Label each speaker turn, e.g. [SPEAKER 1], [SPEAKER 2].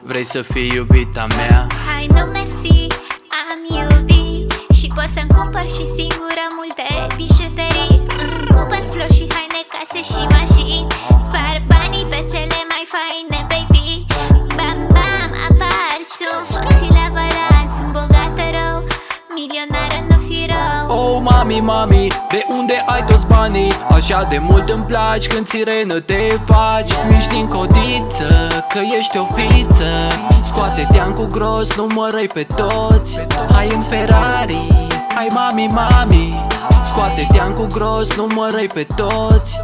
[SPEAKER 1] Vrei să fii iubita mea?
[SPEAKER 2] Hai, nu mersi, am iubit și pot să-mi cumpăr și singură multe bijuterii. Îmi cumpăr flori și haine, case și mașini. Spar banii pe cele mai faine, baby. Bam, bam, apar, sunt foxile avalan. Sunt bogată rău, milionară, nu fi rău.
[SPEAKER 1] Oh, mami, mami, de unde ai toți banii? Așa de mult îmi placi când sirenă te faci. Mici din codiță, că ești o fiță. Scoate teancul gros, numără-i pe toți. Hai în Ferrari, hai mami, mami. Scoate teancul gros, numără-i pe toți.